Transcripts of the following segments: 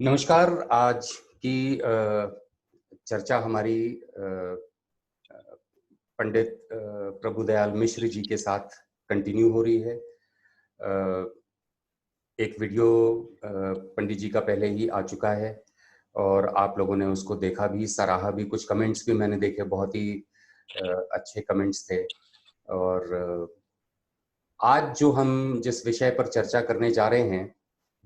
नमस्कार। आज की चर्चा हमारी पंडित प्रभुदयाल मिश्र जी के साथ कंटिन्यू हो रही है। एक वीडियो पंडित जी का पहले ही आ चुका है और आप लोगों ने उसको देखा भी, सराहा भी। कुछ कमेंट्स भी मैंने देखे, बहुत ही अच्छे कमेंट्स थे। और आज जो हम जिस विषय पर चर्चा करने जा रहे हैं,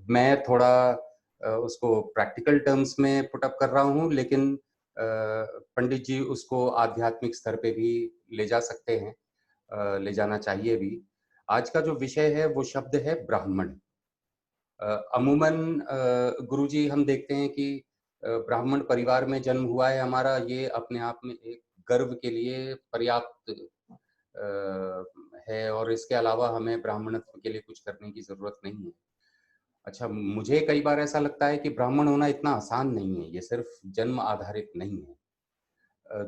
मैं थोड़ा उसको प्रैक्टिकल टर्म्स में पुट अप कर रहा हूँ, लेकिन पंडित जी उसको आध्यात्मिक स्तर पे भी ले जा सकते हैं, ले जाना चाहिए भी। आज का जो विषय है वो शब्द है ब्राह्मण। अमूमन गुरुजी हम देखते हैं कि ब्राह्मण परिवार में जन्म हुआ है हमारा, ये अपने आप में एक गर्व के लिए पर्याप्त है, और इसके अलावा हमें ब्राह्मणत्व के लिए कुछ करने की ज़रूरत नहीं है। अच्छा, मुझे कई बार ऐसा लगता है कि ब्राह्मण होना इतना आसान नहीं है, ये सिर्फ जन्म आधारित नहीं है।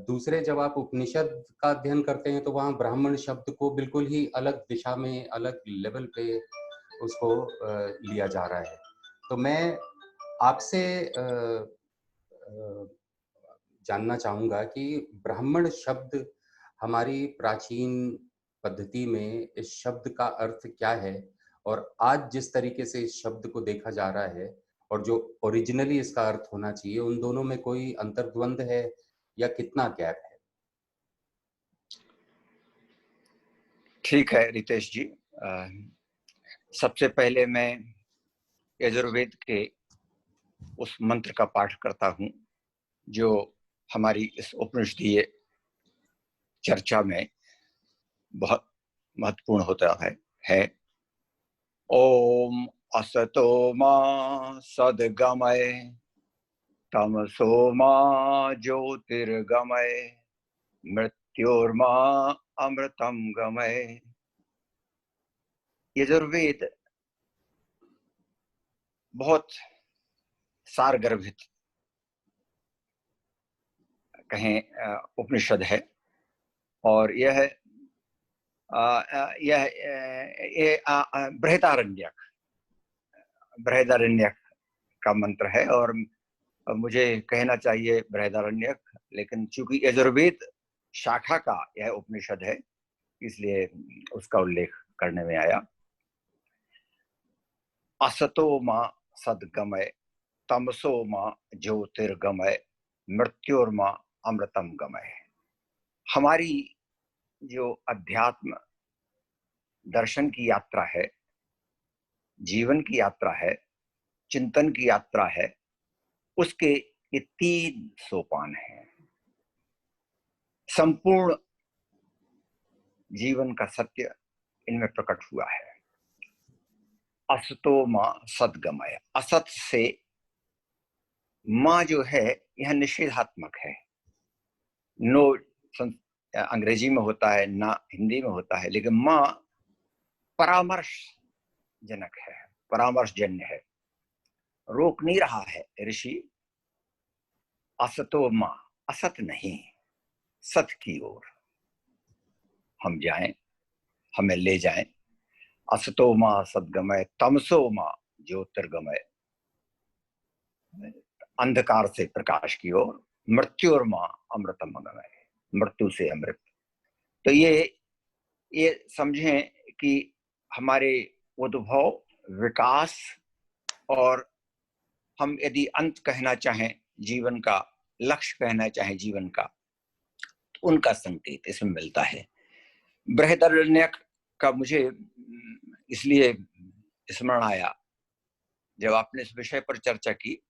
दूसरे, जब आप उपनिषद का अध्ययन करते हैं तो वहाँ ब्राह्मण शब्द को बिल्कुल ही अलग दिशा में, अलग लेवल पे उसको लिया जा रहा है। तो मैं आपसे जानना चाहूँगा कि ब्राह्मण शब्द हमारी प्राचीन पद्धति में इस शब्द का अर्थ क्या है, और आज जिस तरीके से इस शब्द को देखा जा रहा है और जो ओरिजिनली इसका अर्थ होना चाहिए, उन दोनों में कोई अंतर्द्वंद है या कितना गैप है? ठीक है रितेश जी। सबसे पहले मैं यजुर्वेद के उस मंत्र का पाठ करता हूं जो हमारी इस उपनिषदीय चर्चा में बहुत महत्वपूर्ण होता है। ओम असतो मा सद्गमय तमसो मा ज्योतिर्गमय मृत्योर्मा अमृतम गमय। यजुर्वेद बहुत सारगर्भित कहें उपनिषद है, और यह बृहदारण्यक का मंत्र है। और मुझे कहना चाहिए बृहदारण्यक, लेकिन चूंकि यजुर्वेद शाखा का यह उपनिषद है इसलिए उसका उल्लेख करने में आया। असतो मां सद्गमय तमसो मां ज्योतिर्गमय मृत्योर्मा अमृतम गमय। हमारी जो अध्यात्म दर्शन की यात्रा है, जीवन की यात्रा है, चिंतन की यात्रा है, उसके ये 3 सोपान हैं। संपूर्ण जीवन का सत्य इनमें प्रकट हुआ है। असतो मां सद्गमय, असत से मां जो है यह निषेधात्मक है। नो अंग्रेजी में होता है, ना हिंदी में होता है, लेकिन मां परामर्श जनक है, परामर्श जन्य है, रोक नहीं रहा है ऋषि। असतो मां, असत नहीं, सत की ओर हम जाएं, हमें ले जाएं। असतो मां सद्गमय तमसो मां ज्योतिर्गमय, अंधकार से प्रकाश की ओर, मृत्योर मां अमृतम गमय, मृत्यु से अमृत। तो ये समझें कि हमारे उद्भव, विकास और हम यदि अंत कहना चाहें जीवन का, लक्ष्य कहना चाहें जीवन का, तो उनका संकेत इसमें मिलता है। बृहदारण्यक का मुझे इसलिए स्मरण आया जब आपने इस विषय पर चर्चा की,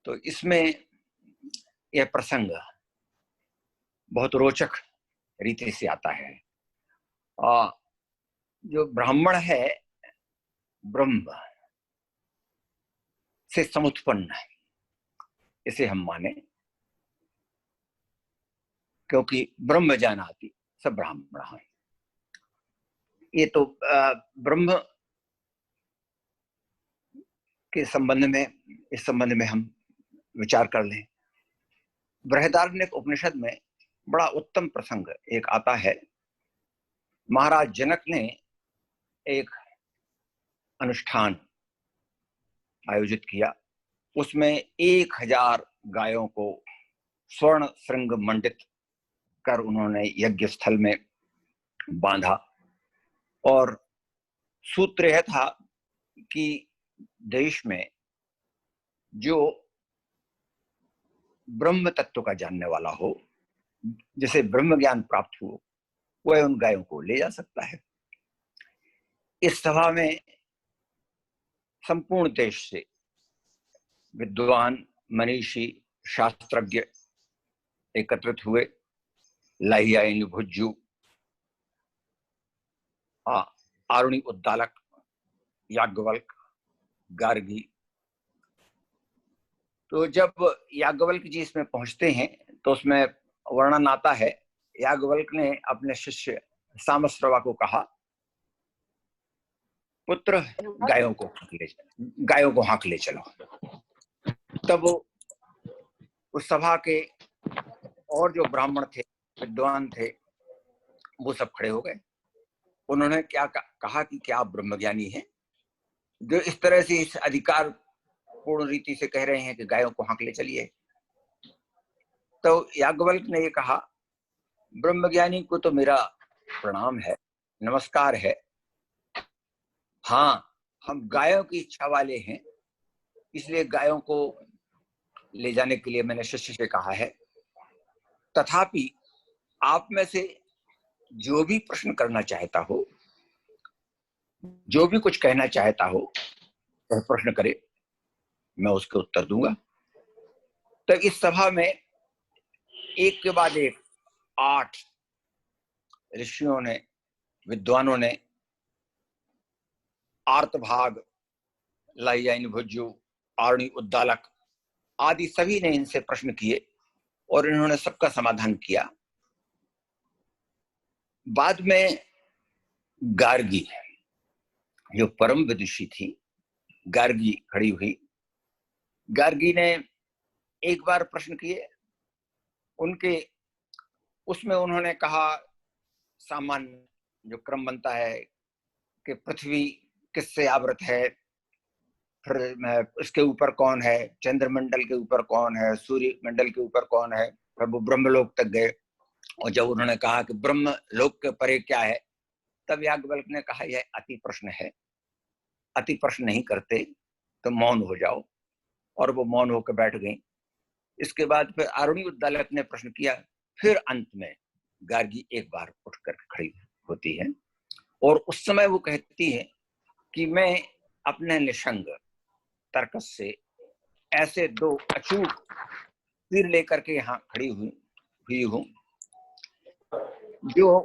तो इसमें यह प्रसंग बहुत रोचक रीति से आता है। जो ब्राह्मण है ब्रह्म से समुत्पन्न है, इसे हम माने, क्योंकि ब्रह्म जानाति सब ब्राह्मण है। ये तो ब्रह्म के संबंध में, इस संबंध में हम विचार कर लें। बृहदारण्यक उपनिषद में बड़ा उत्तम प्रसंग एक आता है। महाराज जनक ने एक अनुष्ठान आयोजित किया उसमें 1000 गायों को स्वर्ण श्रृंग मंडित कर उन्होंने यज्ञ स्थल में बांधा। और सूत्र यह था कि देश में जो ब्रह्म तत्व का जानने वाला हो, जिसे ब्रह्म ज्ञान प्राप्त हो, वह उन गायों को ले जा सकता है। इस सभा में संपूर्ण देश से विद्वान, मनीषी, शास्त्रज्ञ एकत्रित हुए। लाहियायनी भुज्जू, आरुणि उद्दालक, याज्ञवल्क, गार्गी। तो जब याज्ञवल्क जी इसमें पहुंचते हैं तो उसमें वर्णन आता है, याज्ञवल्क ने अपने शिष्य सामश्रवा को कहा, पुत्र गायों को हाँक ले चलो। तब उस सभा के और जो ब्राह्मण थे, विद्वान थे, वो सब खड़े हो गए। उन्होंने क्या कहा कि क्या आप ब्रह्मज्ञानी हैं, जो इस तरह से इस अधिकार पूर्ण रीति से कह रहे हैं कि गायों को हाँक ले चलिए। तो याज्ञवल्क ने ये कहा, ब्रह्मज्ञानी को तो मेरा प्रणाम है, नमस्कार है। हाँ, हम गायों की इच्छा वाले हैं, इसलिए गायों को ले जाने के लिए मैंने शिष्य से कहा है। तथापि आप में से जो भी प्रश्न करना चाहता हो, जो भी कुछ कहना चाहता हो, वह प्रश्न करे, मैं उसके उत्तर दूंगा। तो इस सभा में एक के बाद एक 8 ऋषियों ने, विद्वानों ने, आर्तभाग, लाहियायनी भुज्जू, आरुणि उद्दालक आदि सभी ने इनसे प्रश्न किए और इन्होंने सबका समाधान किया। बाद में गार्गी, जो परम विदुषी थी, गार्गी खड़ी हुई। गार्गी ने एक बार प्रश्न किए, उसमें उन्होंने कहा, सामान्य जो क्रम बनता है कि पृथ्वी किससे आवृत है, फिर इसके ऊपर कौन है, चंद्रमंडल के ऊपर कौन है, सूर्य मंडल के ऊपर कौन है, फिर वो ब्रह्मलोक तक गए। और जब उन्होंने कहा कि ब्रह्म लोक के परे क्या है, तब याज्ञवल्क ने कहा, यह अति प्रश्न है, अति प्रश्न नहीं करते तो मौन हो जाओ। और वो मौन होकर बैठ गई। इसके बाद फिर आरुणि उद्दालक ने प्रश्न किया। फिर अंत में गार्गी एक बार उठकर खड़ी होती है और उस समय वो कहती है कि मैं अपने निसंग तर्कस से ऐसे 2 अचूक तीर लेकर के यहाँ खड़ी हुई हूं, जो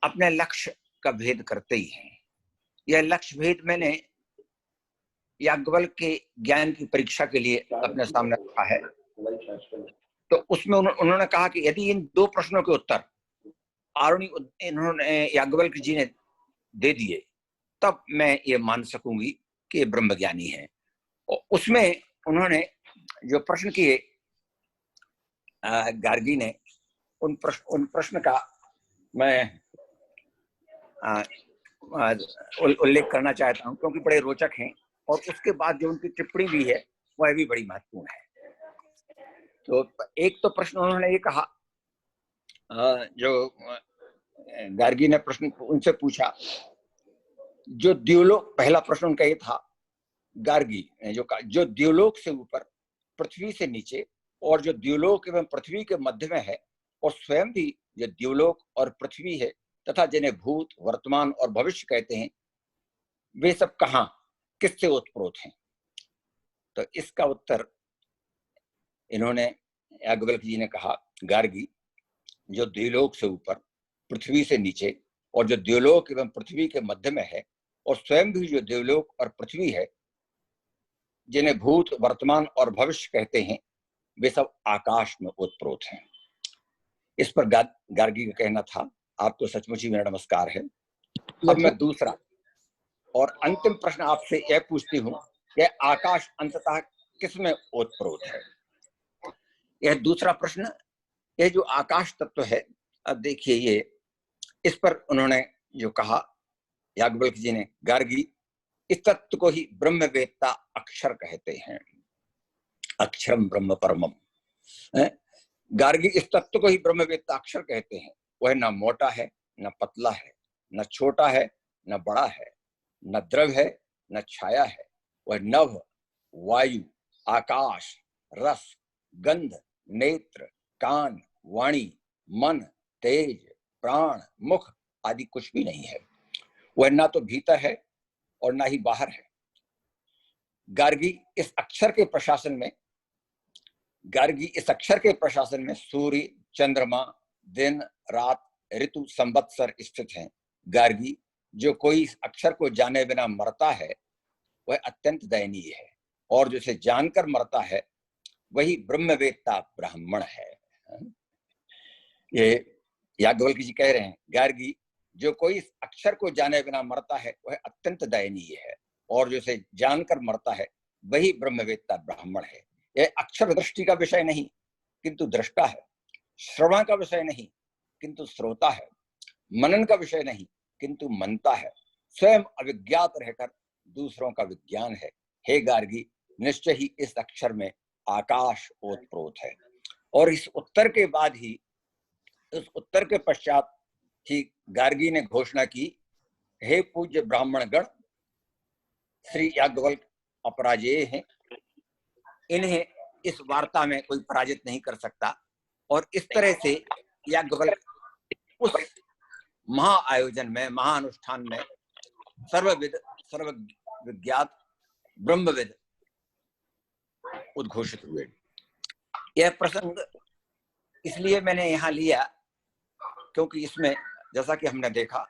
अपने लक्ष्य का भेद करते ही हैं। यह लक्ष्य भेद मैंने याज्ञवल्क के ज्ञान की परीक्षा के लिए अपने सामने रखा है। तो उसमें उन्होंने कहा कि यदि इन 2 प्रश्नों के उत्तर इन्होंने याज्ञवल्क जी ने दे दिए, तब मैं ये मान सकूंगी कि ये ब्रह्मज्ञानी है। और उसमें उन्होंने जो प्रश्न किए, गार्गी ने उन प्रश्न का मैं उल्लेख करना चाहता हूं, क्योंकि बड़े रोचक हैं। और उसके बाद जो उनकी टिप्पणी भी है वह भी बड़ी महत्वपूर्ण है। तो एक तो प्रश्न उन्होंने ये कहा, जो गार्गी ने प्रश्न उनसे पूछा, जो द्युलोक, पहला प्रश्न उनका ये था, गार्गी ने जो द्युलोक से ऊपर, पृथ्वी से नीचे, और जो द्युलोक एवं पृथ्वी के मध्य में है, और स्वयं भी जो द्युलोक और पृथ्वी है, तथा जिन्हें भूत, वर्तमान और भविष्य कहते हैं, वे सब कहां, किससे ओतप्रोत हैं। तो इसका उत्तर इन्होंने, याज्ञवल्क जी ने कहा, गार्गी, जो द्युलोक से ऊपर, पृथ्वी से नीचे, और जो द्युलोक एवं पृथ्वी के मध्य में है, और स्वयं भी जो द्युलोक और पृथ्वी है, जिन्हें भूत, वर्तमान और भविष्य कहते हैं, वे सब आकाश में ओतप्रोत हैं। इस पर गार्गी का कहना था, आपको सचमुच ही मेरा नमस्कार है। अब मैं दूसरा और अंतिम प्रश्न आपसे यह पूछती हूँ कि आकाश अंततः किसमें ओतप्रोत है। यह दूसरा प्रश्न, यह जो आकाश तत्व है, अब देखिए ये, इस पर उन्होंने जो कहा, याज्ञवल्क जी ने, गार्गी, इस तत्व को ही ब्रह्मवेत्ता अक्षर कहते हैं। अक्षरम ब्रह्म परमम। गार्गी इस तत्व को ही ब्रह्मवेत्ता अक्षर कहते हैं। वह न मोटा है, न पतला है, न छोटा है, न बड़ा है, न द्रव है, न छाया है। वह नभ, वायु, आकाश, रस, गंध, नेत्र, कान, वाणी, मन, तेज, प्राण, मुख आदि कुछ भी नहीं है। वह ना तो भीतर है और ना ही बाहर है। गार्गी इस अक्षर के प्रशासन में सूर्य, चंद्रमा, दिन, रात, ऋतु, संवत्सर स्थित हैं। गार्गी जो कोई इस अक्षर को जाने बिना मरता है वह अत्यंत दयनीय है, और जो इसे जानकर मरता है वही ब्रह्मवेत्ता ब्राह्मण है। ये याज्ञवल्क्य जी कह रहे हैं, गार्गी जो कोई इस अक्षर को जाने बिना मरता है वह अत्यंत दयनीय है, और जो इसे जानकर मरता है वही ब्रह्मवेत्ता ब्राह्मण है। यह अक्षर दृष्टि का विषय नहीं किंतु दृष्टा है, श्रवण का विषय नहीं किंतु श्रोता है, मनन का विषय नहीं किंतु मनता है, स्वयं अविज्ञात रहकर दूसरों का विज्ञान है। हे गार्गी, निश्चय ही इस अक्षर में आकाश ओतप्रोत है। और इस उत्तर के बाद ही, इस उत्तर के पश्चात ही गार्गी ने घोषणा की, हे पूज्य ब्राह्मण गण, श्री याज्ञवल्क्य अपराजेय हैं, इन्हें इस वार्ता में कोई पराजित नहीं कर सकता। और इस तरह से याज्ञवल्क्य उस महा आयोजन में, महाअनुष्ठान में सर्वविद, सर्वविज्ञात ब्रह्मविद उद्घोषित हुए। यह प्रसंग इसलिए मैंने यहाँ लिया क्योंकि इसमें जैसा कि हमने देखा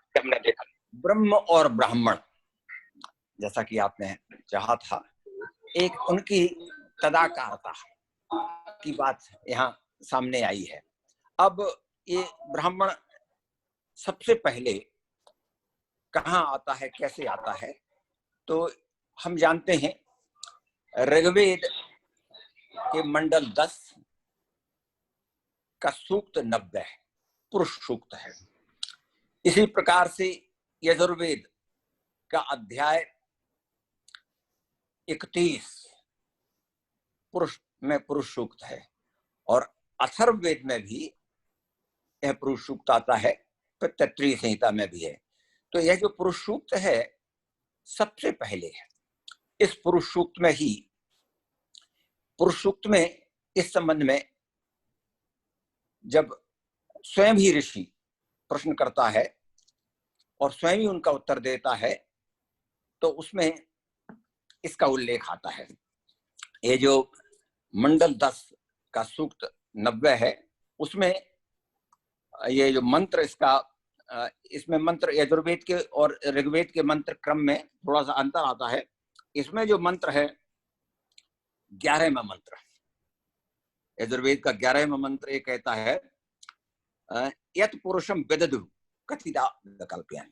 ब्रह्म और ब्राह्मण, जैसा कि आपने चाहा था, एक उनकी तदाकारता की बात यहाँ सामने आई है। अब ये ब्राह्मण सबसे पहले कहाँ आता है, कैसे आता है, तो हम जानते हैं ऋग्वेद के मंडल 10 का सूक्त 90 है, पुरुष सूक्त है। इसी प्रकार से यजुर्वेद का अध्याय 31 पुरुष सूक्त है, और अथर्ववेद में भी यह पुरुष सूक्त आता है, फिर तैत्तिरीय संहिता में भी है। तो यह जो पुरुष सूक्त है सबसे पहले है। इस पुरुष सूक्त में इस संबंध में जब स्वयं ही ऋषि प्रश्न करता है और स्वयं ही उनका उत्तर देता है, तो उसमें इसका उल्लेख आता है। ये जो मंडल 10 का सूक्त 90 है, उसमें ये जो मंत्र, इसमें मंत्र यजुर्वेद के और ऋग्वेद के मंत्र क्रम में थोड़ा सा अंतर आता है। इसमें जो मंत्र है 11वां मंत्र, यजुर्वेद का 11वां मंत्र ये कहता है, यत् पुरुषम विदधु कथिता विकल्प्यन।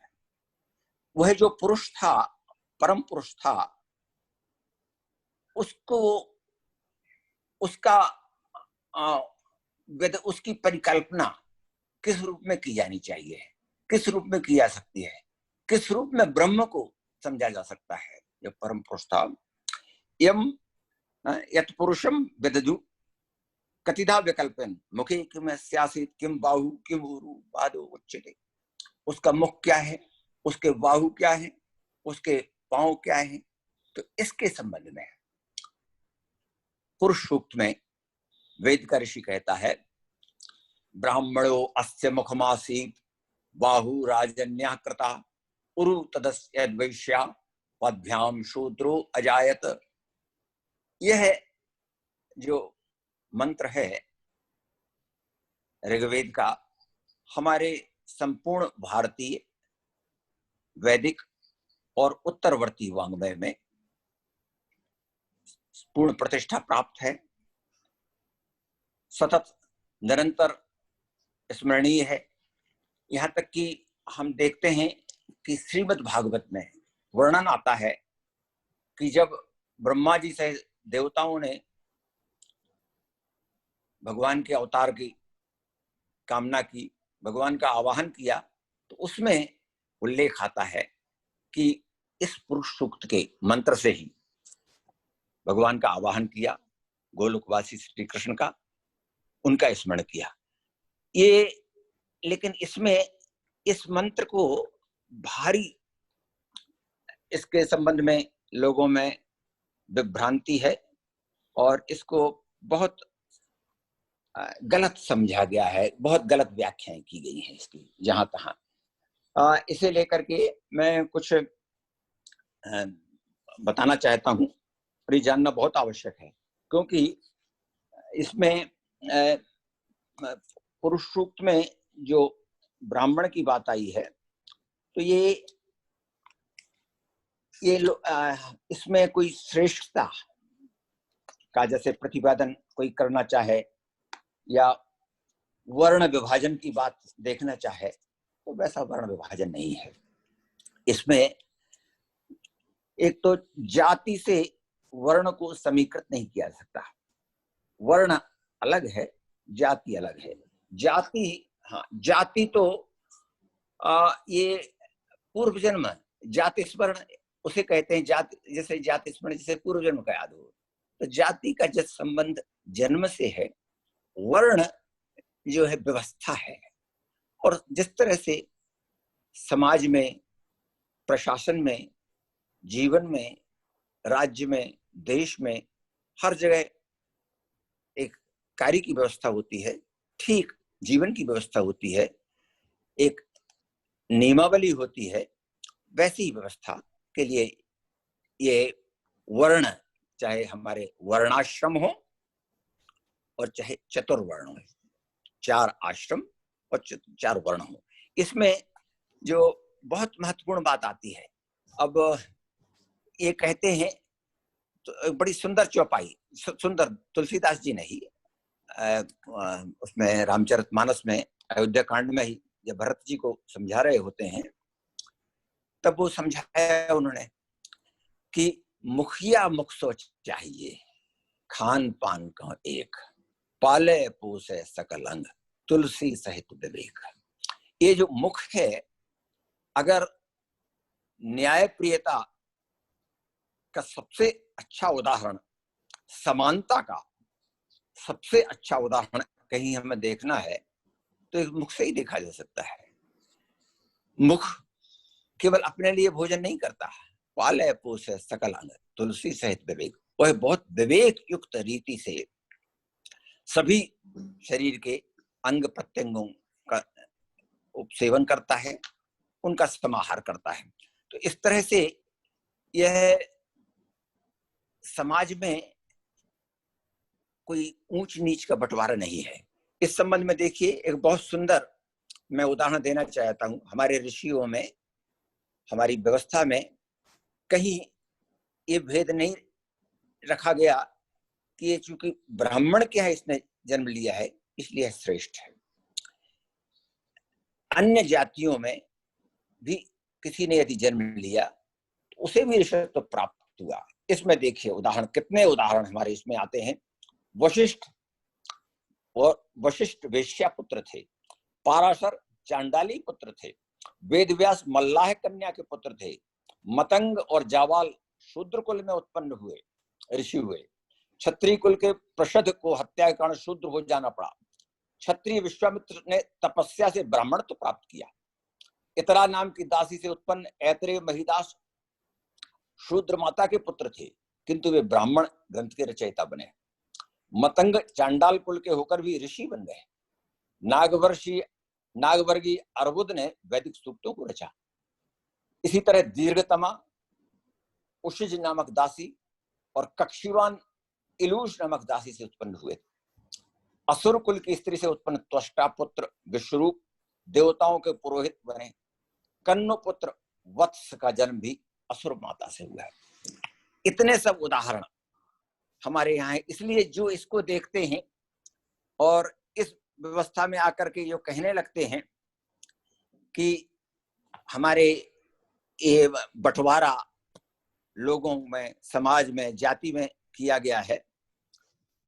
वह जो पुरुष था, परम पुरुष था, उसको उसकी परिकल्पना किस रूप में की जानी चाहिए, किस रूप में की जा सकती है, किस रूप में ब्रह्म को समझा जा सकता है। जो परम पुरुष था, यम यत् पुरुषम विदधु कतिधा विकल्पन मुखे किम स्यासीत किम बाहु किम उरु पादो उच्यते। उसका मुख क्या है, उसके बाहु क्या है, उसके पांव क्या है। तो इसके संबंध में पुरुष सूक्त में वेद का ऋषि कहता है, ब्राह्मणो अस्य मुखमासीत बाहु राजन्या कृता उरु तदस्य वैश्या पद्भ्याम शूद्रो अजायत। यह जो मंत्र है ऋग्वेद का, हमारे संपूर्ण भारतीय वैदिक और उत्तरवर्ती वाङ्मय में पूर्ण प्रतिष्ठा प्राप्त है, सतत निरंतर स्मरणीय है। यहाँ तक कि हम देखते हैं कि श्रीमद् भागवत में वर्णन आता है कि जब ब्रह्मा जी से देवताओं ने भगवान के अवतार की कामना की, भगवान का आवाहन किया, तो उसमें उल्लेख आता है कि इस पुरुष सूक्त के मंत्र से ही भगवान का आवाहन किया गोलोकवासी श्री कृष्ण का, उनका स्मरण किया। ये लेकिन इसमें इस मंत्र को भारी, इसके संबंध में लोगों में विभ्रांति है और इसको बहुत गलत समझा गया है, बहुत गलत व्याख्याएं की गई हैं इसकी जहां तहां। इसे लेकर के मैं कुछ बताना चाहता हूं और ये जानना बहुत आवश्यक है, क्योंकि इसमें पुरुष सूक्त में जो ब्राह्मण की बात आई है, तो ये इसमें कोई श्रेष्ठता का जैसे प्रतिपादन कोई करना चाहे या वर्ण विभाजन की बात देखना चाहे, तो वैसा वर्ण विभाजन नहीं है। इसमें एक तो जाति से वर्ण को समीकृत नहीं किया जा सकता। वर्ण अलग है, जाति अलग है। जाति तो ये पूर्व जन्म जाति स्मरण उसे कहते हैं। जाति जैसे जाति स्मरण जैसे पूर्व जन्म का याद हो, तो जाति का जिस संबंध जन्म से है, वर्ण जो है व्यवस्था है। और जिस तरह से समाज में, प्रशासन में, जीवन में, राज्य में, देश में, हर जगह एक कार्य की व्यवस्था होती है, ठीक जीवन की व्यवस्था होती है, एक नियमावली होती है, वैसी व्यवस्था के लिए ये वर्ण, चाहे हमारे वर्णाश्रम हो और चाहे चतुर्वर्ण हो, 4 आश्रम और 4 वर्ण हो, इसमें जो बहुत महत्वपूर्ण बात आती है। अब ये कहते हैं तो बड़ी सुंदर चौपाई, सुंदर तुलसीदास जी ने ही उसमें रामचरितमानस में अयोध्या कांड में ही जब भरत जी को समझा रहे होते हैं, तब वो समझाया उन्होंने कि मुखिया मुख सोच चाहिए, खान पान का एक, पाले पोसे सकल अंग, तुलसी सहित विवेक। ये जो मुख है, अगर न्याय प्रियता का सबसे अच्छा उदाहरण, समानता का सबसे अच्छा उदाहरण कहीं हमें देखना है तो एक मुख से ही देखा जा सकता है। मुख केवल अपने लिए भोजन नहीं करता, पाले पोसे सकल अंग, तुलसी सहित विवेक। वह बहुत विवेक युक्त रीति से सभी शरीर के अंग प्रत्यंगों का सेवन करता है, उनका समाहार करता है। तो इस तरह से यह समाज में कोई ऊंच नीच का बंटवारा नहीं है। इस संबंध में देखिए, एक बहुत सुंदर मैं उदाहरण देना चाहता हूं। हमारे ऋषियों में, हमारी व्यवस्था में कहीं ये भेद नहीं रखा गया कि ये चूंकि ब्राह्मण के यहाँ इसने जन्म लिया है इसलिए श्रेष्ठ है। अन्य जातियों में भी किसी ने यदि जन्म लिया तो उसे भी ऋषित्व प्राप्त हुआ। इसमें देखिए उदाहरण, कितने उदाहरण हमारे इसमें आते हैं। वशिष्ठ और वशिष्ठ वेश्या पुत्र थे, पाराशर चांडाली पुत्र थे, वेदव्यास मल्लाह कन्या के पुत्र थे, मतंग और जावाल शूद्र कुल में उत्पन्न हुए ऋषि हुए, क्षत्रिय कुल के प्रषद को हत्या के कारण शूद्र हो जाना पड़ा, क्षत्रिय विश्वामित्र ने तपस्या से ब्राह्मणत्व प्राप्त किया, इतरा नाम की दासी से उत्पन्न ऐत्रेय महिदास शूद्र माता के पुत्र थे किंतु वे ब्राह्मण ग्रंथ के रचयिता बने, मतंग चांडाल कुल के होकर भी ऋषि बन गए, नागवर्गीय अर्बुद ने वैदिक सूक्तों को रचा। इसी तरह दीर्घतमा उशिज नामक दासी और कक्षीवान इलूष नामक दासी से उत्पन्न हुए। असुर कुल की स्त्री से उत्पन्न त्वष्टा पुत्र विश्वरूप देवताओं के पुरोहित बने। कन्नु पुत्र वत्स का जन्म भी असुर माता से हुआ है। इतने सब उदाहरण हमारे यहाँ है। इसलिए जो इसको देखते हैं और इस व्यवस्था में आकर के जो कहने लगते हैं कि हमारे ये बंटवारा लोगों में, समाज में, जाति में किया गया है,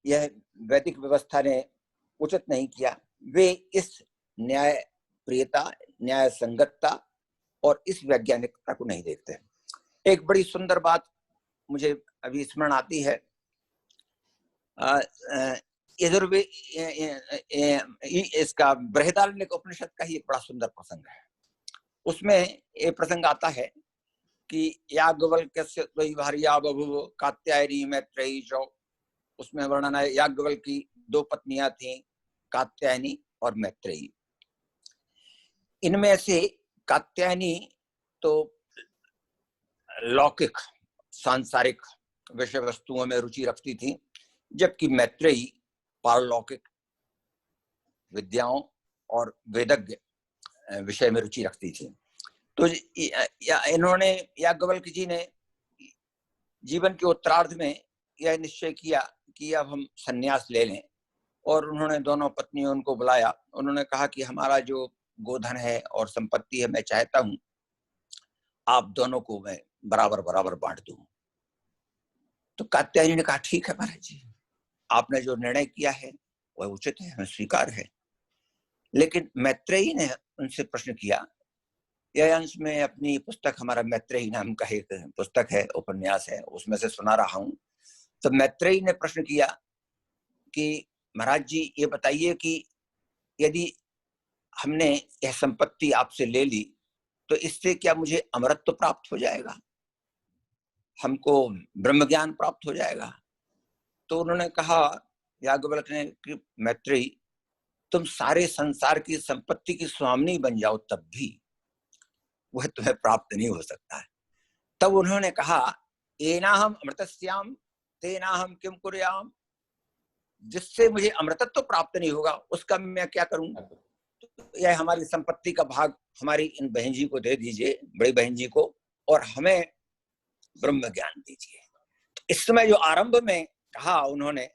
यह वैदिक व्यवस्था ने उचित नहीं किया। वे इस न्याय प्रियता, न्याय संगतता और इस वैज्ञानिकता को नहीं देखते। एक बड़ी सुंदर बात मुझे अभी स्मरण आती है। यजुर्वे इसका बृहदारण्यक उपनिषद का ही एक बड़ा सुंदर प्रसंग है। उसमें ये प्रसंग आता है कि याज्ञवल्क्यस्य द्वैभार्या बभूव कात्यायनी मैत्रेयी च। उसमें वर्णन है याज्ञवल्क्य की 2 पत्नियां थीं, कात्यायनी और मैत्रेयी। इनमें से कात्यायनी तो लौकिक सांसारिक विषय वस्तुओं में रुचि रखती थी, जबकि मैत्रेयी पारलौकिक विद्याओं और वेदज्ञ विषय में रुचि रखती थी। तो इन्होंने याज्ञवल्क्य जी ने जीवन के उत्तरार्ध में यह निश्चय किया कि अब हम संन्यास ले लें, और उन्होंने दोनों पत्नियों को बुलाया। उन्होंने कहा कि हमारा जो गोधन है और संपत्ति है, मैं चाहता हूं आप दोनों को मैं बराबर बराबर बांट दूं। तो कात्यायनी ने कहा ठीक है महाराज जी, आपने जो निर्णय किया है वह उचित है, हमें स्वीकार है। लेकिन मैत्रेयी ने उनसे प्रश्न किया, यह अंश में अपनी पुस्तक, हमारा मैत्रेयी नाम का एक पुस्तक है, उपन्यास है, उसमें से सुना रहा हूं। तो मैत्रेयी ने प्रश्न किया कि महाराज जी ये बताइए कि यदि हमने यह संपत्ति आपसे ले ली तो इससे क्या मुझे अमरत्व प्राप्त हो जाएगा, हमको ब्रह्म ज्ञान प्राप्त हो जाएगा? तो उन्होंने कहा, याज्ञवल्क्य ने, कि मैत्रेयी तुम सारे संसार की संपत्ति की स्वामिनी बन जाओ तब भी वह तुम्हें प्राप्त नहीं हो सकता है। तब उन्होंने कहा, एनाहम अमृतस्याम तेनाहम किम कुर्याम। जिससे मुझे अमृतत्व प्राप्त नहीं होगा उसका मैं क्या करूं? यह हमारी संपत्ति का भाग हमारी इन बहन जी को दे दीजिए, बड़ी बहन जी को, और हमें ब्रह्म ज्ञान दीजिए। इस समय जो आरंभ में कहा उन्होंने,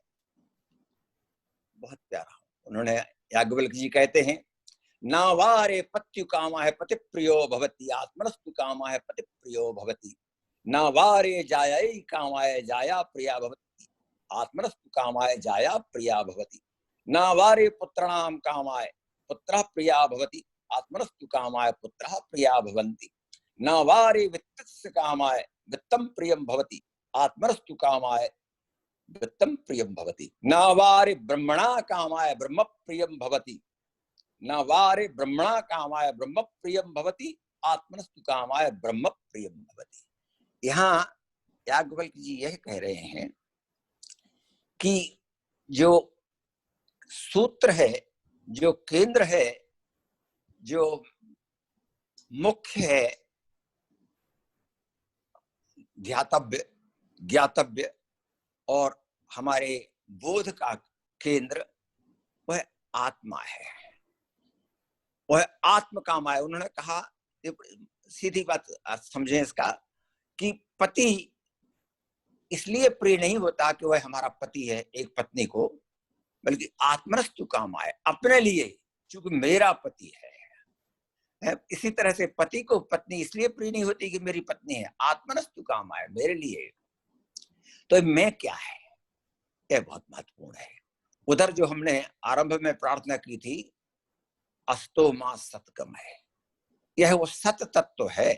बहुत प्यारा। उन्होंने, याज्ञवल्क्य जी कहते हैं, ना वारे पत्यु कामा है पति प्रियो भवति, आत्मनस्तु कामा है पति प्रियो भवति। ना वारे जायै कामाय जाया प्रिया भवति, आत्मनस्तु कामाय जाया प्रिया भवति। ना वारे पुत्रणाम कामाय पुत्रः प्रिया भवति, आत्मनस्तु कामाय पुत्रः प्रिया भवन्ति। न वारे वित्तस्य कामाय वित्तं प्रियं भवति, आत्मनस्तु कामाय वित्तं प्रियं भवति। न वारे ब्रह्मणा कामाय ब्रह्म प्रियं भवति, न वारे ब्रह्मणा कामाय ब्रह्म प्रियं भवति, आत्मनस्तु कामाय ब्रह्म प्रियं भवति। यहाँ याज्ञवल्क्य जी यह कह रहे हैं कि जो सूत्र है, जो केंद्र है, जो मुख्य है, ध्यातव्य, ज्ञातव्य और हमारे बोध का केंद्र, वह आत्मा है, वह आत्म काम है। उन्होंने कहा, सीधी बात समझें इसका, कि पति इसलिए प्रिय नहीं होता कि वह हमारा पति है एक पत्नी को, बल्कि आत्मनस्तु काम आए, अपने लिए, क्योंकि मेरा पति है। इसी तरह से पति को पत्नी इसलिए प्रिय नहीं होती कि मेरी पत्नी है, आत्मनस्तु काम आए, मेरे लिए। तो मैं क्या है, यह बहुत महत्वपूर्ण है। उधर जो हमने आरंभ में प्रार्थना की थी, अस्तो मा सतगम है, यह वो सत तत्व है।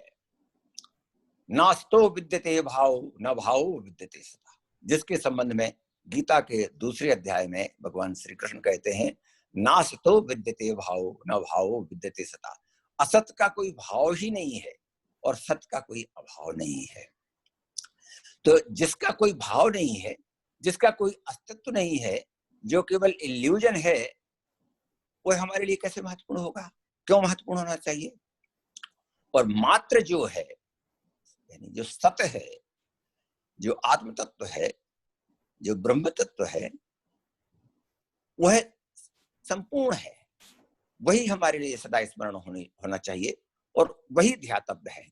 नास्तो विद्यते भाव न भाव विद्यते सता, जिसके संबंध में गीता के दूसरे अध्याय में भगवान श्री कृष्ण कहते हैं, नास्तो विद्यते भाव न भाव विद्यते सता। असत का कोई भाव ही नहीं है और सत का कोई अभाव नहीं है। तो जिसका कोई भाव नहीं है, जिसका कोई अस्तित्व नहीं है, जो केवल इल्यूजन है, वह हमारे लिए कैसे महत्वपूर्ण होगा? क्यों महत्वपूर्ण होना चाहिए? और मात्र जो है, यानी जो सत्य है, जो आत्म तत्व है, जो ब्रह्म तत्व है, वह संपूर्ण है। वही हमारे लिए सदा स्मरण होना चाहिए और वही ध्यातव्य है।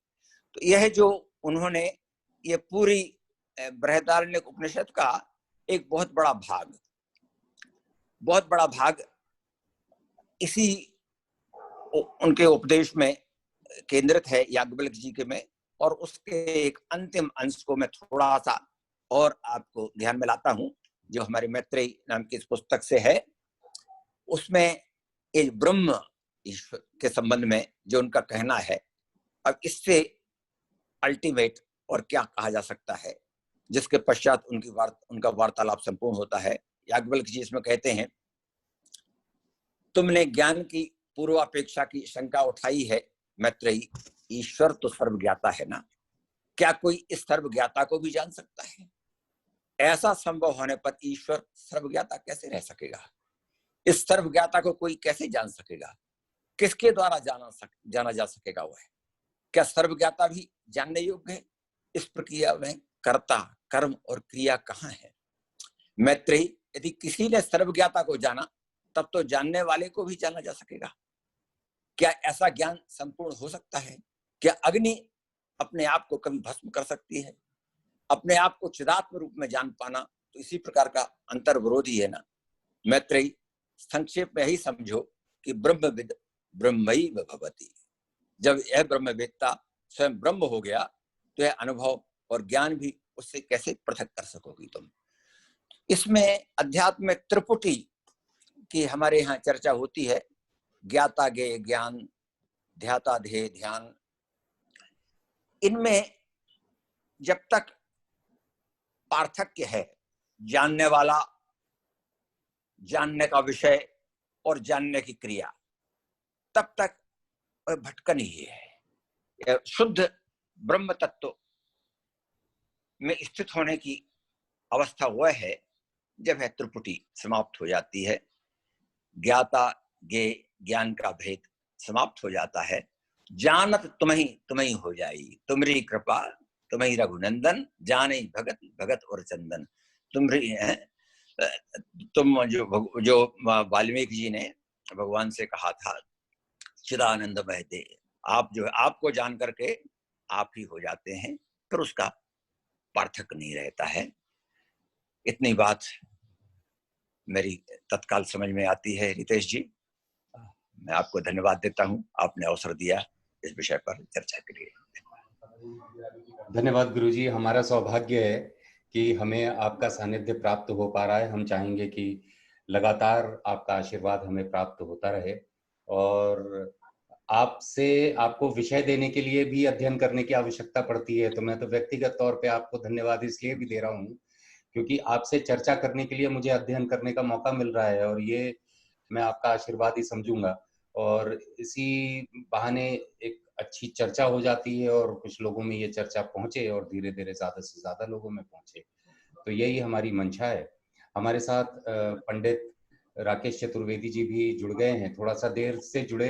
तो यह जो उन्होंने ये पूरी बृहदारण्यक उपनिषद का एक बहुत बड़ा भाग इसी उनके उपदेश में केंद्रित है, याज्ञवल्क्य जी के में। और उसके एक अंतिम अंश को मैं थोड़ा सा और आपको ध्यान में लाता हूं, जो हमारे मैत्रेयी नाम की इस पुस्तक से है। उसमें एक ब्रह्म ईश्वर के संबंध में जो उनका कहना है, अब इससे अल्टीमेट और क्या कहा जा सकता है जिसके पश्चात उनका वार्तालाप संपूर्ण होता है। याज्ञवल्क्य जी इसमें कहते हैं, तुमने ज्ञान की पूर्वापेक्षा की शंका उठाई है मैत्रेयी, ईश्वर तो सर्वज्ञाता है ना, क्या कोई इस सर्वज्ञाता को भी जान सकता है? ऐसा संभव होने पर ईश्वर सर्वज्ञाता कैसे रह सकेगा? इस सर्वज्ञाता को कोई कैसे जान सकेगा? किसके द्वारा जाना जा सकेगा वह? क्या सर्वज्ञाता भी जानने योग्य है? इस प्रक्रिया में कर्ता, कर्म और क्रिया कहाँ है? मैत्रेयी, यदि किसी ने सर्वज्ञाता को जाना, तब तो जानने वाले को भी जाना जा सकेगा। क्या ऐसा ज्ञान संपूर्ण हो सकता है? क्या अग्नि अपने आप को कभी भस्म कर सकती है? अपने आप को चिदात्म रूप में जान पाना तो इसी प्रकार का अंतर्विरोधी है ना। मैत्रेयी, संक्षेप में ही समझो कि ब्रह्मविद ब्रह्मैव भवति। जब यह ब्रह्मवेत्ता स्वयं ब्रह्म हो गया तो यह अनुभव और ज्ञान भी उससे कैसे पृथक कर सकोगी तुम? इसमें अध्यात्म में त्रिपुटी की हमारे यहाँ चर्चा होती है। ज्ञाता ज्ञेय ज्ञान, ध्याता ध्येय ध्यान। इनमें जब तक पार्थक्य है, जानने वाला, जानने का विषय और जानने की क्रिया, तब तक भटकन ही है। शुद्ध ब्रह्म तत्व में स्थित होने की अवस्था वह है जब यह त्रिपुटी समाप्त हो जाती है, ज्ञाता ज्ञेय ज्ञान का भेद समाप्त हो जाता है। जानत तुम्हें हो जाई, तुम्हारी कृपा तुम्हें रघुनंदन, जाने भगत भगत और चंदन। तुम जो वाल्मीकि जी ने भगवान से कहा था, चिदानंदमय दे, आप जो है आपको जान करके आप ही हो जाते हैं, फिर उसका पार्थक्य नहीं रहता है। इतनी बात मेरी तत्काल समझ में आती है। रितेश जी, मैं आपको धन्यवाद देता हूं, आपने अवसर दिया इस विषय पर चर्चा के लिए। धन्यवाद गुरुजी, हमारा सौभाग्य है कि हमें आपका सानिध्य प्राप्त हो पा रहा है। हम चाहेंगे कि लगातार आपका आशीर्वाद हमें प्राप्त होता रहे, और आपसे आपको विषय देने के लिए भी अध्ययन करने की आवश्यकता पड़ती है। तो मैं तो व्यक्तिगत तौर पे आपको धन्यवाद इसलिए भी दे रहा हूँ क्योंकि आपसे चर्चा करने के लिए मुझे अध्ययन करने का मौका मिल रहा है, और ये मैं आपका आशीर्वाद ही समझूंगा। और इसी बहाने एक अच्छी चर्चा हो जाती है और कुछ लोगों में ये चर्चा पहुंचे और धीरे धीरे ज्यादा से ज्यादा लोगों में पहुंचे। तो यही हमारी मंशा है। हमारे साथ पंडित राकेश चतुर्वेदी जी भी जुड़ गए हैं, थोड़ा सा देर से जुड़े।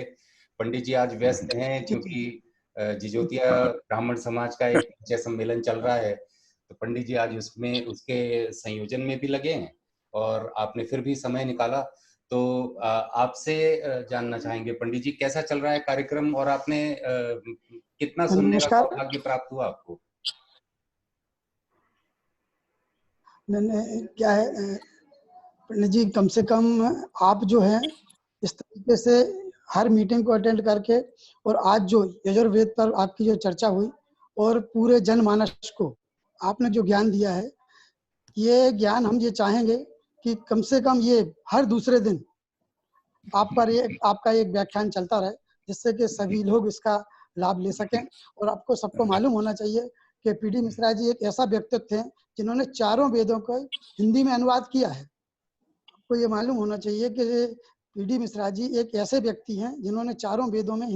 पंडित जी आज व्यस्त हैं क्योंकि जिजोतिया ब्राह्मण समाज का एक निश्चय सम्मेलन चल रहा है, तो पंडित जी आज उसके संयोजन में भी लगे हैं, और आपने फिर भी समय निकाला। तो आपसे जानना चाहेंगे पंडित जी, कैसा चल रहा है कार्यक्रम, और आपने कितना सुनने का सौभाग्य प्राप्त हुआ आपको? मैंने क्या है पंडित जी, कम से कम आप जो है इस तरीके से हर मीटिंग को अटेंड करके, और आज जो यजुर्वेद पर आपकी जो चर्चा हुई और पूरे जनमानस को आपने जो ज्ञान दिया है, ये ज्ञान हम ये चाहेंगे कि कम से कम ये हर दूसरे दिन आपका एक व्याख्यान चलता रहे, जिससे कि सभी लोग इसका लाभ ले सकें। और आपको सबको मालूम होना चाहिए कि पीडी मिश्रा जी एक ऐसा व्यक्तित्व थे जिन्होंने चारों वेदों को हिंदी में अनुवाद किया है। आपको ये मालूम होना चाहिए कि पीडी मिश्रा जी एक ऐसे व्यक्ति हैं जिन्होंने चारों वेदों में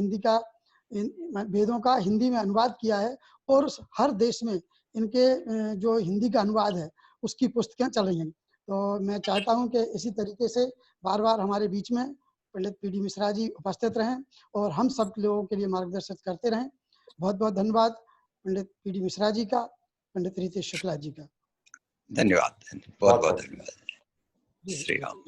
वेदों का हिंदी में अनुवाद किया है, और हर देश में इनके जो हिंदी का अनुवाद है उसकी पुस्तकें चल रही हैं। तो मैं चाहता हूं कि इसी तरीके से बार बार हमारे बीच में पंडित पीडी मिश्रा जी उपस्थित रहें और हम सब लोगों के लिए मार्गदर्शित करते रहें। बहुत बहुत धन्यवाद पंडित पीडी मिश्रा जी का, पंडित रितेश शुक्ला जी का। धन्यवाद, बहुत बहुत धन्यवाद। श्री राम।